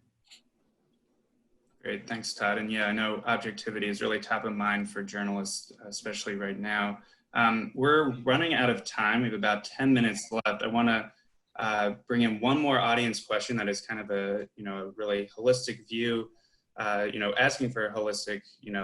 [SPEAKER 1] Great, thanks, Todd. And yeah, I know objectivity is really top of mind for journalists, especially right now. We're running out of time. We have about 10 minutes left. I want to bring in one more audience question that is kind of a really holistic view, asking for a holistic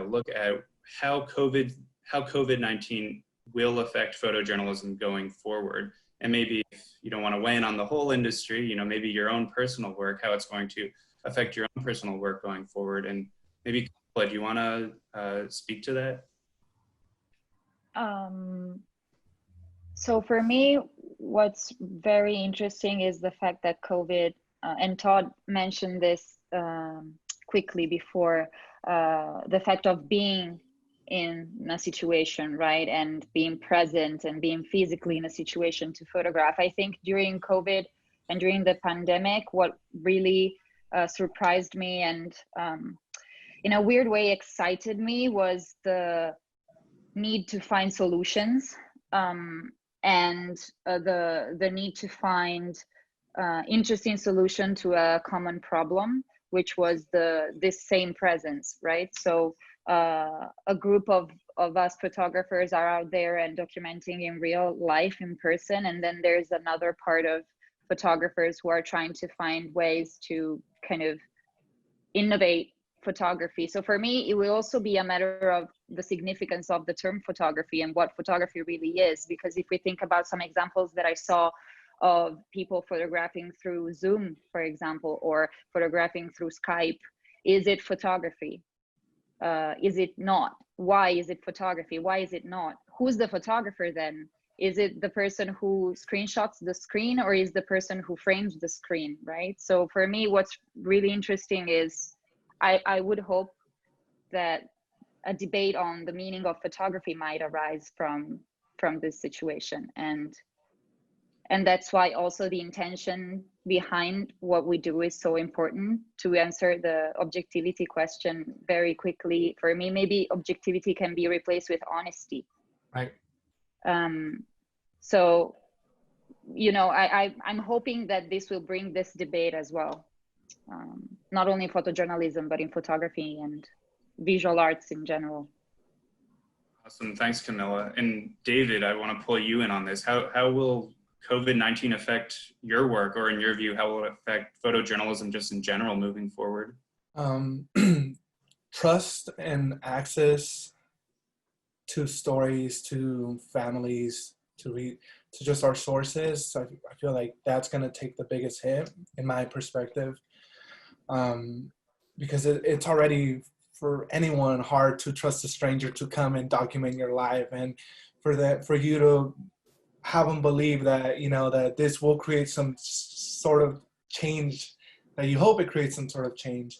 [SPEAKER 1] look at how COVID-19 will affect photojournalism going forward. And maybe if you don't want to weigh in on the whole industry, maybe your own personal work, how it's going to affect your own personal work going forward. And maybe, Camilla, do you want to speak to that?
[SPEAKER 3] So for me, what's very interesting is the fact that COVID, and Todd mentioned this quickly before, the fact of being in a situation, right? And being present and being physically in a situation to photograph. I think during COVID and during the pandemic, what really surprised me and in a weird way excited me was the need to find solutions, and the need to find interesting solution to a common problem, which was this same presence, right? So a group of us photographers are out there and documenting in real life, in person, and then there's another part of photographers who are trying to find ways to kind of innovate photography. So for me, it will also be a matter of the significance of the term photography and what photography really is. Because if we think about some examples that I saw of people photographing through Zoom, for example, or photographing through Skype, is it photography? Is it not? Why is it photography? Why is it not? Who's the photographer then? Is it the person who screenshots the screen, or is the person who frames the screen, right? So for me, what's really interesting is I would hope that a debate on the meaning of photography might arise from this situation. And that's why also the intention behind what we do is so important. To answer the objectivity question very quickly, for me, maybe objectivity can be replaced with honesty.
[SPEAKER 4] Right.
[SPEAKER 3] So, I'm hoping that this will bring this debate as well. Not only in photojournalism, but in photography and visual arts in general.
[SPEAKER 1] Awesome, thanks, Camilla. And David, I want to pull you in on this. How will COVID-19 affect your work, or in your view, how will it affect photojournalism just in general moving forward?
[SPEAKER 2] Trust and access to stories, to families, to just our sources. So I feel like that's going to take the biggest hit in my perspective, because it's already for anyone hard to trust a stranger to come and document your life, and for you to have them believe that that this will create some sort of change, that you hope it creates some sort of change.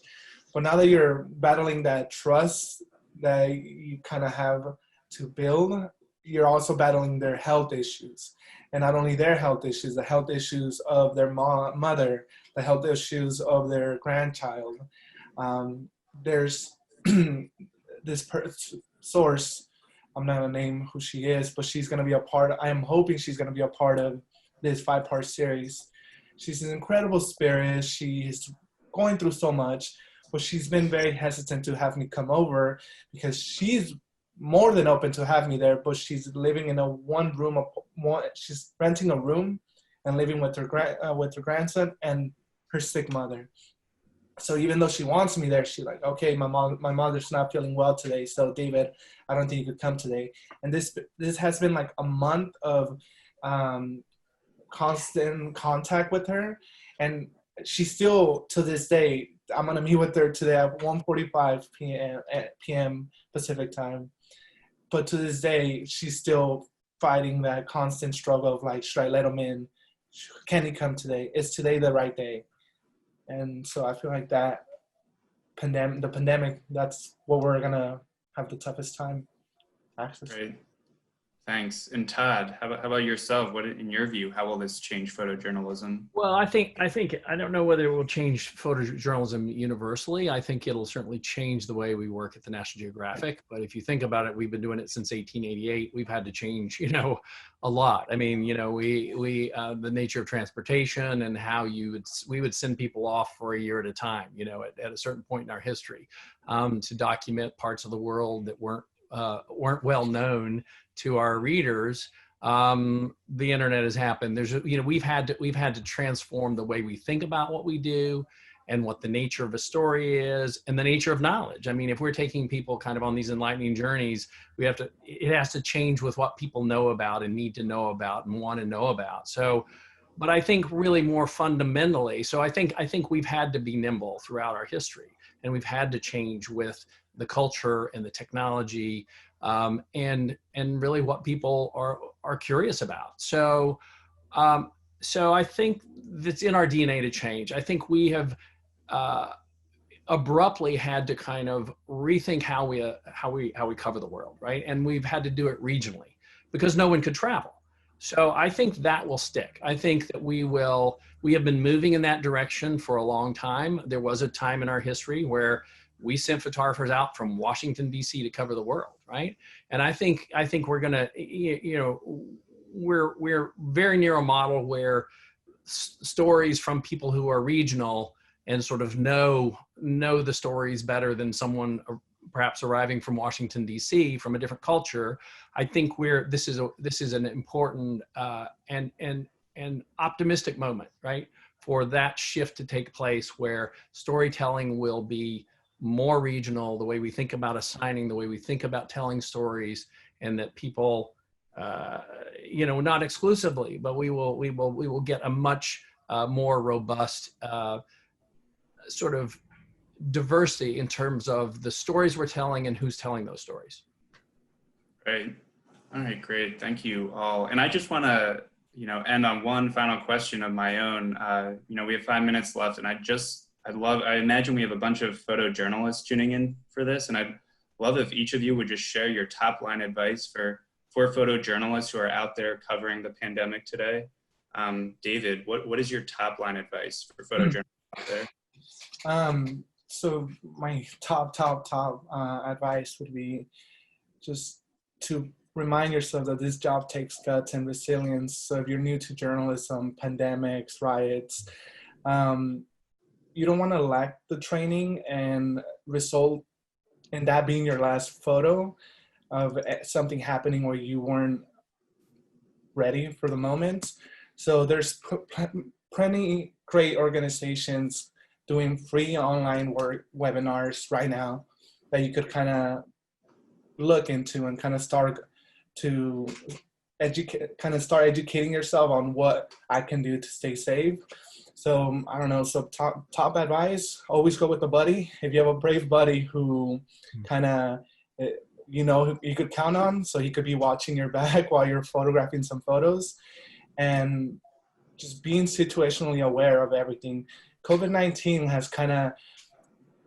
[SPEAKER 2] But now that you're battling that trust that you kind of have to build, you're also battling their health issues. And not only their health issues, the health issues of their mother, the health issues of their grandchild. There's this source, I'm not gonna name who she is, but she's gonna be a part, I am hoping she's gonna be a part of this 5-part series. She's an incredible spirit. She's going through so much, but she's been very hesitant to have me come over because she's more than open to have me there, but she's living in a she's renting a room and living with her grandson and her sick mother. So even though she wants me there, she's like, okay, my mother's not feeling well today, so David, I don't think you could come today. And this has been like a month of constant contact with her, and she still, to this day, I'm gonna meet with her today at 1:45 p.m. Pacific time. But to this day, she's still fighting that constant struggle of like, should I let him in? Can he come today? Is today the right day? And so I feel like the pandemic, that's what we're gonna have the toughest time accessing.
[SPEAKER 1] Great. Thanks. And Todd, how about yourself? What, in your view, how will this change photojournalism?
[SPEAKER 4] Well, I don't know whether it will change photojournalism universally. I think it'll certainly change the way we work at the National Geographic. But if you think about it, we've been doing it since 1888. We've had to change, a lot. I mean, the nature of transportation and how we would send people off for a year at a time, at a certain point in our history, to document parts of the world that weren't well known to our readers. The internet has happened. We've had to transform the way we think about what we do and what the nature of a story is and the nature of knowledge. I mean, if we're taking people kind of on these enlightening journeys, it has to change with what people know about and need to know about and want to know about. So, but I think really more fundamentally, so I think we've had to be nimble throughout our history, and we've had to change with the culture and the technology, and really what people are curious about. So I think that's in our DNA to change. I think we have abruptly had to kind of rethink how we cover the world, right? And we've had to do it regionally because no one could travel. So I think that will stick. I think that we have been moving in that direction for a long time. There was a time in our history where we sent photographers out from Washington, D.C. to cover the world, right? And I think we're gonna, we're very near a model where stories from people who are regional and sort of know the stories better than someone perhaps arriving from Washington, D.C. from a different culture. I think this is an important and optimistic moment, right? For that shift to take place where storytelling will be more regional, the way we think about assigning, the way we think about telling stories, and that people, not exclusively, but we will get a much more robust sort of diversity in terms of the stories we're telling and who's telling those stories.
[SPEAKER 1] Great. All right, great. Thank you all. And I just want to, end on one final question of my own. We have 5 minutes left, and I imagine we have a bunch of photojournalists tuning in for this, and I'd love if each of you would just share your top line advice for photojournalists who are out there covering the pandemic today. David, what is your top line advice for photojournalists out there?
[SPEAKER 2] So my top advice would be just to remind yourself that this job takes guts and resilience. So if you're new to journalism, pandemics, riots, you don't want to lack the training and result in that being your last photo of something happening where you weren't ready for the moment. So there's plenty great organizations doing free online webinars right now that you could kind of look into and kind of start educating yourself on what I can do to stay safe. So I don't know, so top advice, always go with a buddy. If you have a brave buddy who kind of, you could count on, so he could be watching your back while you're photographing some photos, and just being situationally aware of everything. COVID-19 has kind of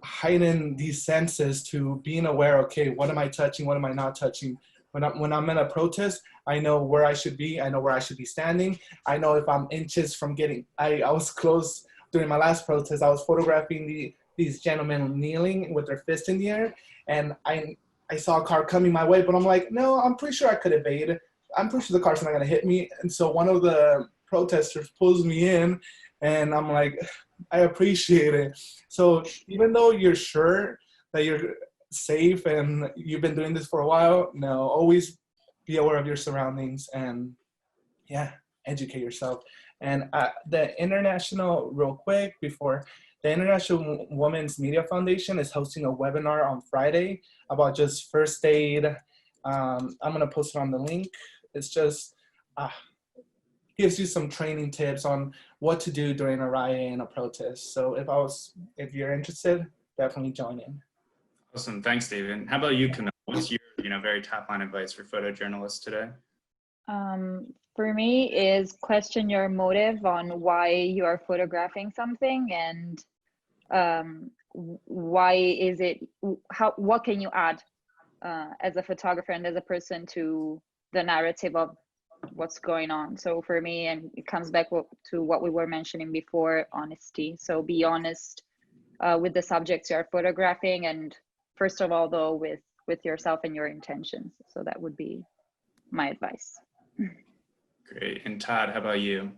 [SPEAKER 2] heightened these senses to being aware, okay, what am I touching? What am I not touching? When I'm in a protest, I know where I should be. I know where I should be standing. I know if I'm inches from getting, I was close during my last protest. I was photographing these gentlemen kneeling with their fist in the air. And I saw a car coming my way, but I'm like, no, I'm pretty sure I could evade. I'm pretty sure the car's not gonna hit me. And so one of the protesters pulls me in, and I'm like, I appreciate it. So even though you're sure that you're safe and you've been doing this for a while, no, always be aware of your surroundings and yeah, educate yourself. And the international, real quick, before the International Women's Media Foundation is hosting a webinar on Friday about just first aid. I'm gonna post it on the link. It's just gives you some training tips on what to do during a riot and a protest. So if you're interested, definitely join in.
[SPEAKER 1] Awesome, thanks, David. How about you, Camilla? What's your very top line advice for photojournalists today?
[SPEAKER 3] For me is question your motive on why you are photographing something, and why is it, what can you add as a photographer and as a person to the narrative of what's going on. So for me, and it comes back to what we were mentioning before, honesty. So be honest with the subjects you're photographing, and first of all, though, with yourself and your intentions. So that would be my advice.
[SPEAKER 1] Great. And Todd, how about you?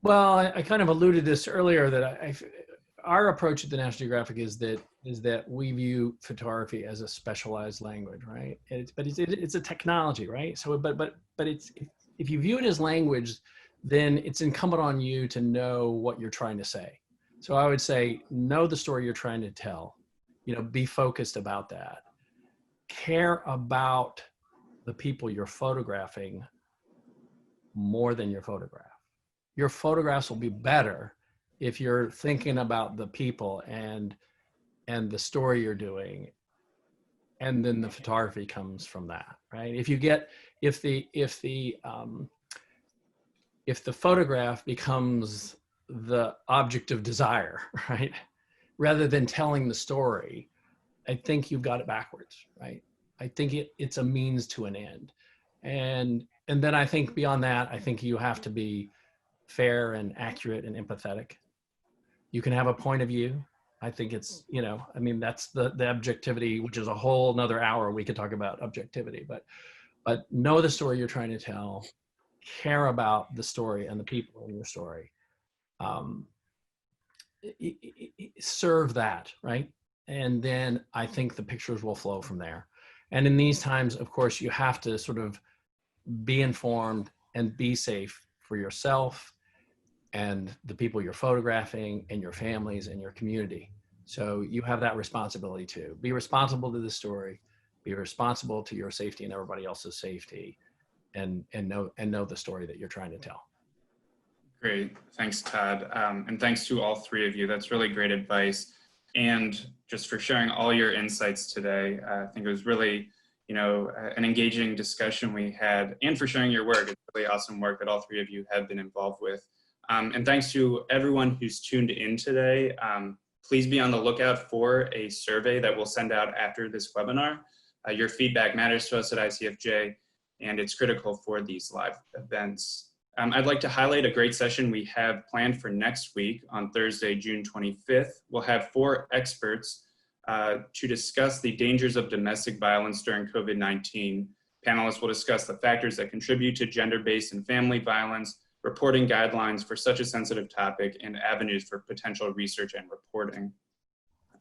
[SPEAKER 4] Well, I kind of alluded this earlier that our approach at the National Geographic is that we view photography as a specialized language, right? But it's a technology, right? So, but it's, if you view it as language, then it's incumbent on you to know what you're trying to say. So I would say, know the story you're trying to tell. Be focused about that. Care about the people you're photographing more than your photograph. Your photographs will be better if you're thinking about the people and the story you're doing, and then the photography comes from that, right? If the photograph becomes the object of desire, right, rather than telling the story, I think you've got it backwards, right? I think it's a means to an end, and then I think beyond that, I think you have to be fair and accurate and empathetic. You can have a point of view. I think it's, that's the objectivity, which is a whole nother hour. We could talk about objectivity, but know the story you're trying to tell, care about the story and the people in your story. Serve that, right? And then I think the pictures will flow from there. And in these times, of course, you have to sort of be informed and be safe for yourself and the people you're photographing and your families and your community. So you have that responsibility too. Be responsible to the story, be responsible to your safety and everybody else's safety, and know the story that you're trying to tell.
[SPEAKER 1] Great, thanks, Todd. And thanks to all three of you. That's really great advice. And just for sharing all your insights today. I think it was really, an engaging discussion we had, and for sharing your work. It's really awesome work that all three of you have been involved with. And thanks to everyone who's tuned in today. Please be on the lookout for a survey that we'll send out after this webinar. Your feedback matters to us at ICFJ, and it's critical for these live events. I'd like to highlight a great session we have planned for next week on Thursday, June 25th. We'll have 4 experts to discuss the dangers of domestic violence during COVID-19. Panelists will discuss the factors that contribute to gender-based and family violence, reporting guidelines for such a sensitive topic, and avenues for potential research and reporting.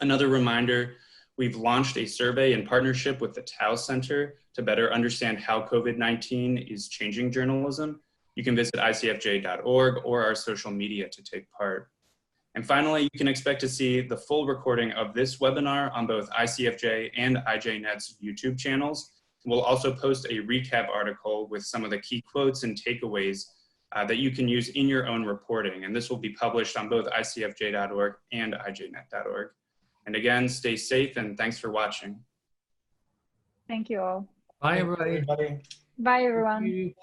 [SPEAKER 1] Another reminder, we've launched a survey in partnership with the Tao Center to better understand how COVID-19 is changing journalism. You can visit icfj.org or our social media to take part. And finally, you can expect to see the full recording of this webinar on both ICFJ and IJNet's YouTube channels. We'll also post a recap article with some of the key quotes and takeaways that you can use in your own reporting. And this will be published on both icfj.org and ijnet.org. And again, stay safe and thanks for watching.
[SPEAKER 3] Thank you all.
[SPEAKER 4] Bye, everybody.
[SPEAKER 2] Bye.
[SPEAKER 3] Bye, everyone.